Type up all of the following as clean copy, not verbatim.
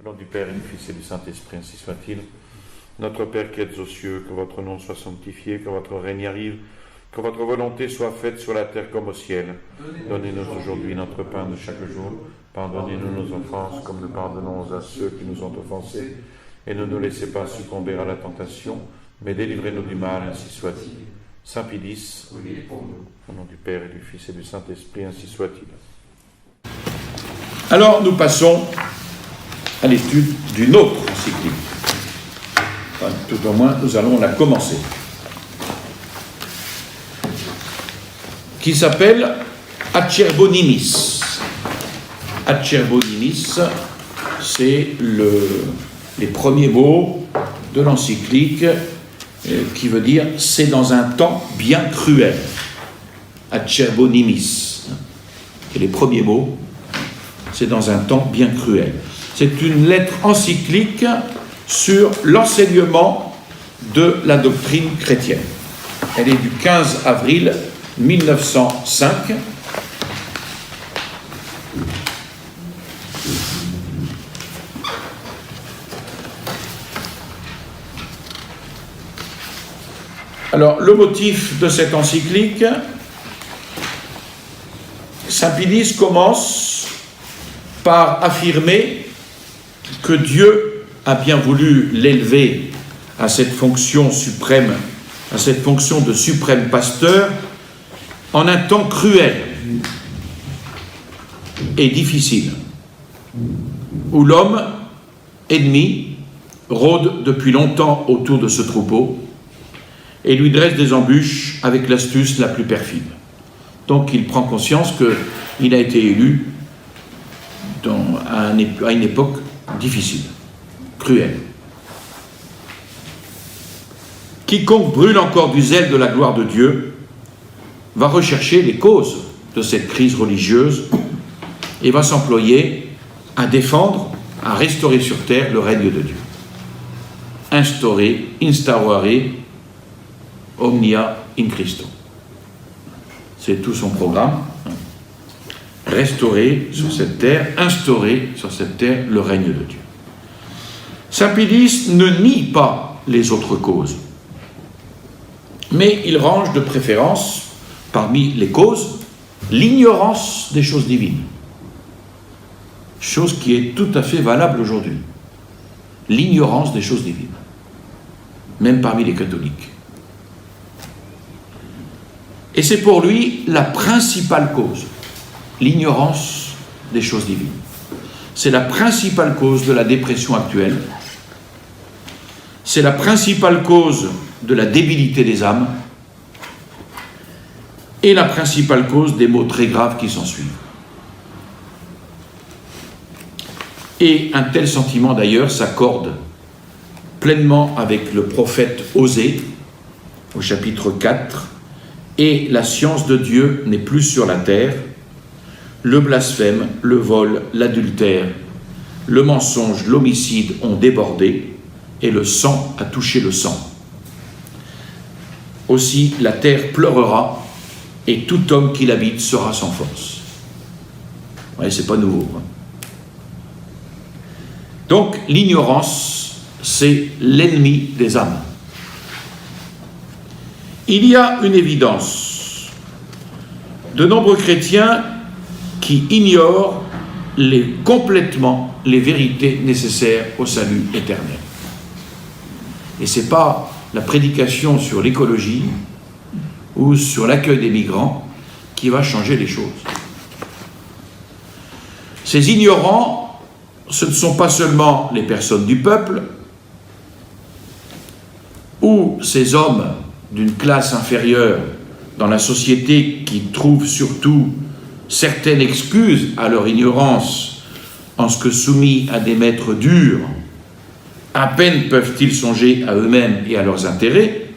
Au nom du Père et du Fils et du Saint-Esprit, ainsi soit-il. Notre Père qui êtes aux cieux, que votre nom soit sanctifié, que votre règne arrive, que votre volonté soit faite sur la terre comme au ciel. Donnez-nous aujourd'hui notre pain de chaque jour. Pardonnez-nous nos offenses, comme nous pardonnons à ceux qui nous ont offensés. Et ne nous laissez pas succomber à la tentation, mais délivrez-nous du mal, ainsi soit-il. Saint Pédis, au nom du Père et du Fils et du Saint-Esprit, ainsi soit-il. Alors, nous passons à l'étude d'une autre encyclique. Enfin, tout au moins, nous allons la commencer. Qui s'appelle Acerbonimis. Acerbonimis, c'est les premiers mots de l'encyclique qui veut dire « c'est dans un temps bien cruel ». Acerbonimis. Et les premiers mots, c'est dans un temps bien cruel. C'est une lettre encyclique sur l'enseignement de la doctrine chrétienne. Elle est du 15 avril 1905. Alors, le motif de cette encyclique, Saint Pédis commence par affirmer que Dieu a bien voulu l'élever à cette fonction suprême, à cette fonction de suprême pasteur, en un temps cruel et difficile, où l'homme ennemi rôde depuis longtemps autour de ce troupeau et lui dresse des embûches avec l'astuce la plus perfide. Donc il prend conscience qu'il a été élu à une époque difficile, cruelle. Quiconque brûle encore du zèle de la gloire de Dieu va rechercher les causes de cette crise religieuse et va s'employer à défendre, à restaurer sur terre le règne de Dieu. Instaurare omnia in Christo. C'est tout son programme. Restaurer sur cette terre, instaurer sur cette terre le règne de Dieu. Saint Pédis ne nie pas les autres causes, mais il range de préférence parmi les causes l'ignorance des choses divines, chose qui est tout à fait valable aujourd'hui. L'ignorance des choses divines, même parmi les catholiques. Et c'est pour lui la principale cause, l'ignorance des choses divines. C'est la principale cause de la dépression actuelle. C'est la principale cause de la débilité des âmes et la principale cause des maux très graves qui s'ensuivent. Et un tel sentiment d'ailleurs s'accorde pleinement avec le prophète Osée au chapitre 4. Et la science de Dieu n'est plus sur la terre. Le blasphème, le vol, l'adultère, le mensonge, l'homicide ont débordé et le sang a touché le sang. Aussi la terre pleurera et tout homme qui l'habite sera sans force. Vous voyez, c'est pas nouveau. Donc l'ignorance, c'est l'ennemi des âmes. Il y a une évidence. De nombreux chrétiens qui ignorent complètement les vérités nécessaires au salut éternel. Et ce n'est pas la prédication sur l'écologie ou sur l'accueil des migrants qui va changer les choses. Ces ignorants, ce ne sont pas seulement les personnes du peuple ou ces hommes d'une classe inférieure dans la société qui trouvent surtout certaines excuses à leur ignorance en ce que soumis à des maîtres durs, à peine peuvent-ils songer à eux-mêmes et à leurs intérêts,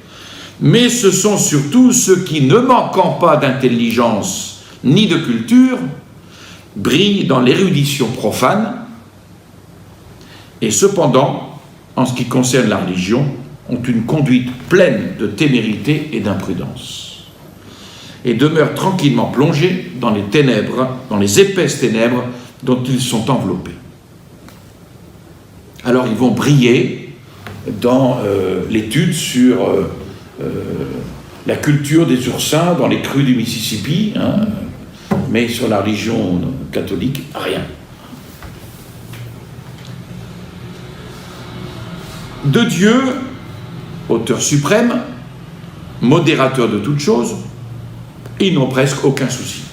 mais ce sont surtout ceux qui, ne manquant pas d'intelligence ni de culture, brillent dans l'érudition profane et cependant, en ce qui concerne la religion, ont une conduite pleine de témérité et d'imprudence, et demeurent tranquillement plongés dans les ténèbres, dans les épaisses ténèbres dont ils sont enveloppés. alors ils vont briller dans l'étude sur la culture des oursins dans les crues du Mississippi, hein, mais sur la religion catholique, rien. De Dieu, auteur suprême, modérateur de toutes choses, ils n'ont presque aucun souci.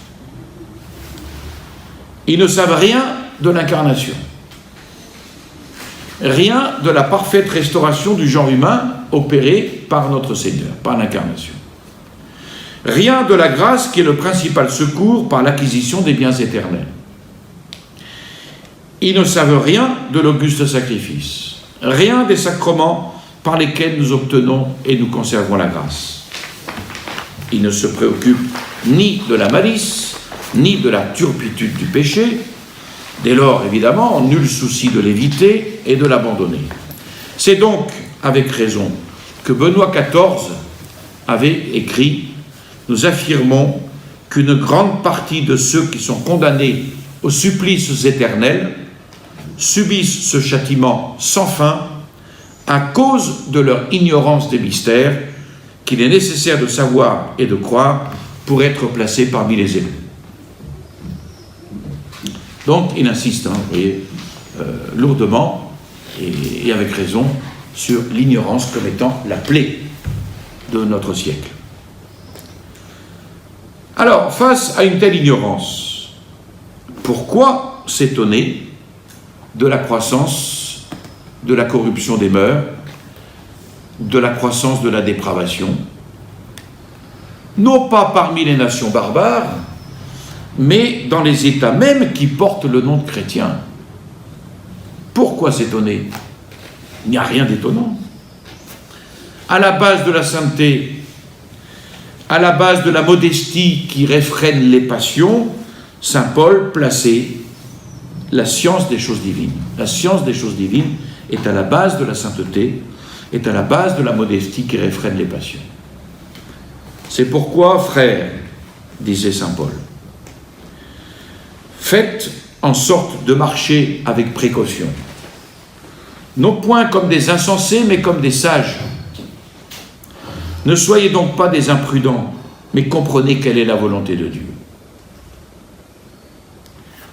Ils ne savent rien de l'incarnation, rien de la parfaite restauration du genre humain opérée par notre Seigneur, par l'incarnation. Rien de la grâce qui est le principal secours par l'acquisition des biens éternels. Ils ne savent rien de l'auguste sacrifice, rien des sacrements par lesquels nous obtenons et nous conservons la grâce. Ils ne se préoccupent ni de la malice, ni de la turpitude du péché. Dès lors, évidemment, nul souci de l'éviter et de l'abandonner. C'est donc avec raison que Benoît XIV avait écrit « Nous affirmons qu'une grande partie de ceux qui sont condamnés aux supplices éternels subissent ce châtiment sans fin à cause de leur ignorance des mystères qu'il est nécessaire de savoir et de croire pour être placés parmi les élus. » Donc, il insiste, hein, vous voyez, lourdement et avec raison sur l'ignorance comme étant la plaie de notre siècle. Alors, face à une telle ignorance, pourquoi s'étonner de la croissance de la corruption des mœurs, de la croissance de la dépravation, non pas parmi les nations barbares, mais dans les États mêmes qui portent le nom de chrétiens? Pourquoi s'étonner? Il n'y a rien d'étonnant. À la base de la sainteté, à la base de la modestie qui réfrène les passions, saint Paul plaçait la science des choses divines. La science des choses divines est à la base de la sainteté, est à la base de la modestie qui réfrène les passions. C'est pourquoi, frères, disait saint Paul, faites en sorte de marcher avec précaution, non point comme des insensés, mais comme des sages. Ne soyez donc pas des imprudents, mais comprenez quelle est la volonté de Dieu.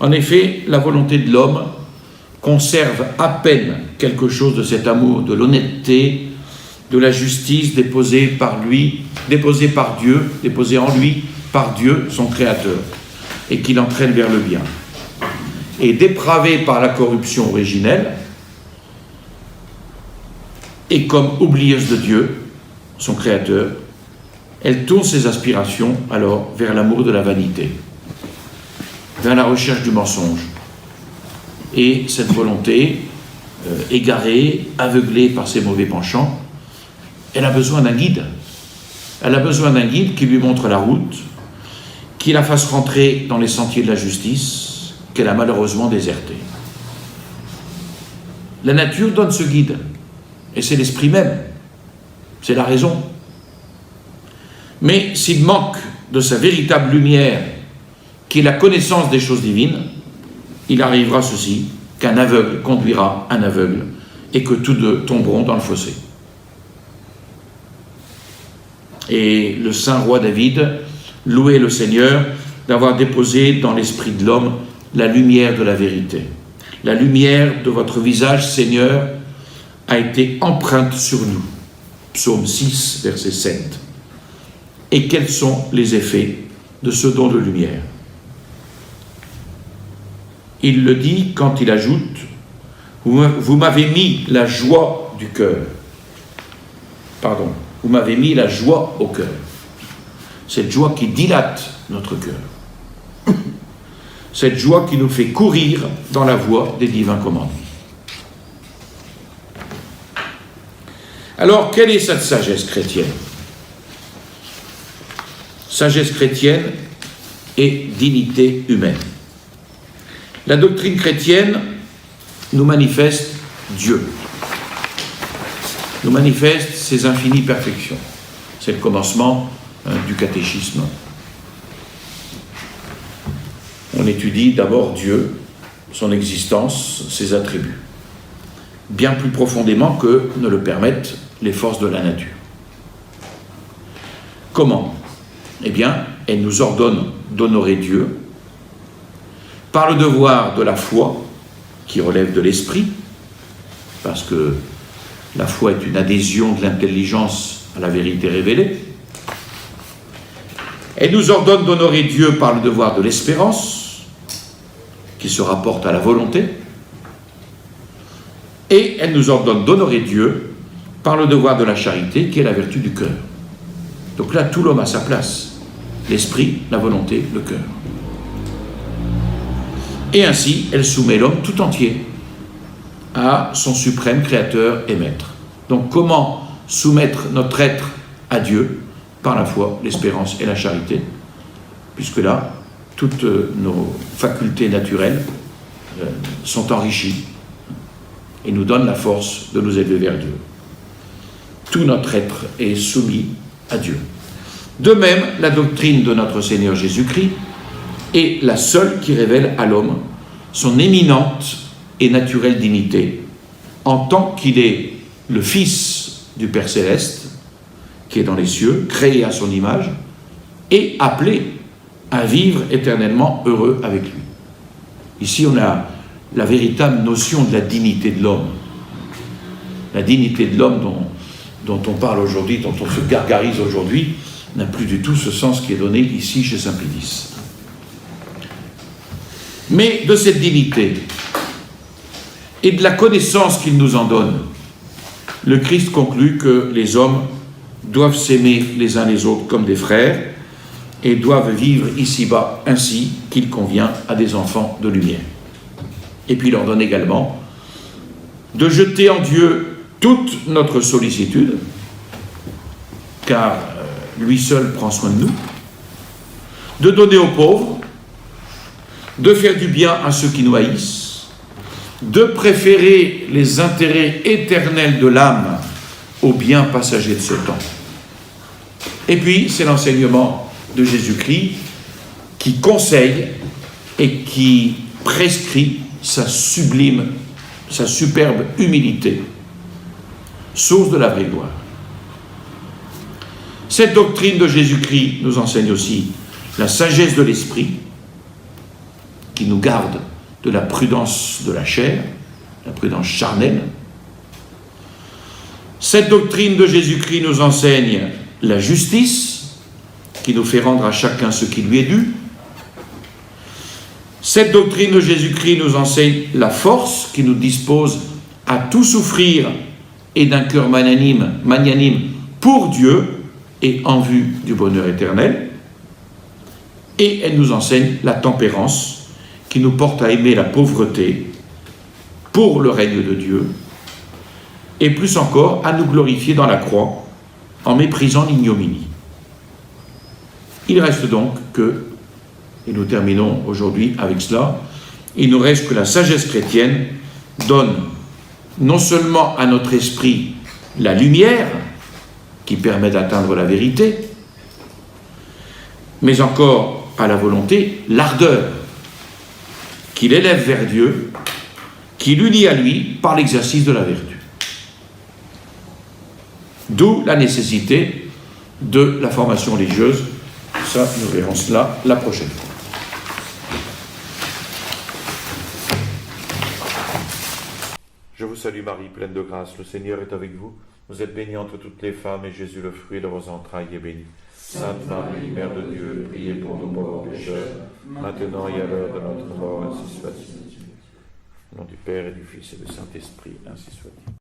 En effet, la volonté de l'homme conserve à peine quelque chose de cet amour, de l'honnêteté, de la justice déposée par lui, déposée par Dieu, déposée en lui par Dieu, son Créateur, et qui l'entraîne vers le bien. Et dépravée par la corruption originelle, et comme oublieuse de Dieu, son Créateur, elle tourne ses aspirations alors vers l'amour de la vanité, vers la recherche du mensonge. Et cette volonté, égarée, aveuglée par ses mauvais penchants, elle a besoin d'un guide. Elle a besoin d'un guide qui lui montre la route, qui la fasse rentrer dans les sentiers de la justice, qu'elle a malheureusement déserté. La nature donne ce guide, et c'est l'esprit même, c'est la raison. Mais s'il manque de sa véritable lumière, qui est la connaissance des choses divines, il arrivera ceci, qu'un aveugle conduira un aveugle, et que tous deux tomberont dans le fossé. Et le saint roi David louait le Seigneur d'avoir déposé dans l'esprit de l'homme la lumière de la vérité. La lumière de votre visage, Seigneur, a été empreinte sur nous. Psaume 6, verset 7. Et quels sont les effets de ce don de lumière? Il le dit quand il ajoute « Vous m'avez mis la joie du cœur. » Pardon. Vous m'avez mis la joie au cœur. Cette joie qui dilate notre cœur. Cette joie qui nous fait courir dans la voie des divins commandements. Alors, quelle est cette sagesse chrétienne? Sagesse chrétienne et dignité humaine. La doctrine chrétienne nous manifeste Dieu, nous manifeste ses infinies perfections. C'est le commencement du catéchisme. On étudie d'abord Dieu, son existence, ses attributs. bien plus profondément que ne le permettent les forces de la nature. Comment? Eh bien, elle nous ordonne d'honorer Dieu par le devoir de la foi, qui relève de l'esprit, parce que la foi est une adhésion de l'intelligence à la vérité révélée. Elle nous ordonne d'honorer Dieu par le devoir de l'espérance, qui se rapporte à la volonté. Et elle nous ordonne d'honorer Dieu par le devoir de la charité, qui est la vertu du cœur. Donc là, tout l'homme a sa place. L'esprit, la volonté, le cœur. Et ainsi, elle soumet l'homme tout entier à son suprême créateur et maître. Donc comment soumettre notre être à Dieu? Par la foi, l'espérance et la charité, puisque là, toutes nos facultés naturelles sont enrichies et nous donnent la force de nous élever vers Dieu. Tout notre être est soumis à Dieu. De même, la doctrine de notre Seigneur Jésus-Christ est la seule qui révèle à l'homme son éminente et naturelle dignité, en tant qu'il est le Fils du Père Céleste, qui est dans les cieux, créé à son image, et appelé à vivre éternellement heureux avec lui. Ici, on a la véritable notion de la dignité de l'homme. La dignité de l'homme dont on parle aujourd'hui, dont on se gargarise aujourd'hui, n'a plus du tout ce sens qui est donné ici chez Saint-Pédis. Mais de cette dignité et de la connaissance qu'il nous en donne, le Christ conclut que les hommes doivent s'aimer les uns les autres comme des frères et doivent vivre ici-bas ainsi qu'il convient à des enfants de lumière. Et puis il leur donne également de jeter en Dieu toute notre sollicitude, car lui seul prend soin de nous, de donner aux pauvres, de faire du bien à ceux qui nous haïssent, de préférer les intérêts éternels de l'âme aux biens passagers de ce temps. Et puis, c'est l'enseignement de Jésus-Christ qui conseille et qui prescrit sa superbe humilité, source de la vraie gloire. Cette doctrine de Jésus-Christ nous enseigne aussi la sagesse de l'esprit, qui nous garde de la prudence de la chair, la prudence charnelle. Cette doctrine de Jésus-Christ nous enseigne la justice, qui nous fait rendre à chacun ce qui lui est dû. Cette doctrine de Jésus-Christ nous enseigne la force qui nous dispose à tout souffrir et d'un cœur magnanime pour Dieu et en vue du bonheur éternel. Et elle nous enseigne la tempérance qui nous porte à aimer la pauvreté pour le règne de Dieu et plus encore à nous glorifier dans la croix en méprisant l'ignominie. Il reste donc que, et nous terminons aujourd'hui avec cela, il nous reste que la sagesse chrétienne donne non seulement à notre esprit la lumière qui permet d'atteindre la vérité, mais encore à la volonté l'ardeur qui l'élève vers Dieu, qui l'unit à lui par l'exercice de la vertu. D'où la nécessité de la formation religieuse. Ça, nous verrons cela la prochaine fois. Je vous salue Marie, pleine de grâce, le Seigneur est avec vous. Vous êtes bénie entre toutes les femmes, et Jésus, le fruit de vos entrailles, est béni. Sainte Marie, Mère de Dieu, priez pour nous pauvres pécheurs, maintenant et à l'heure de notre mort, ainsi soit-il. Au nom du Père et du Fils et du Saint-Esprit, ainsi soit-il.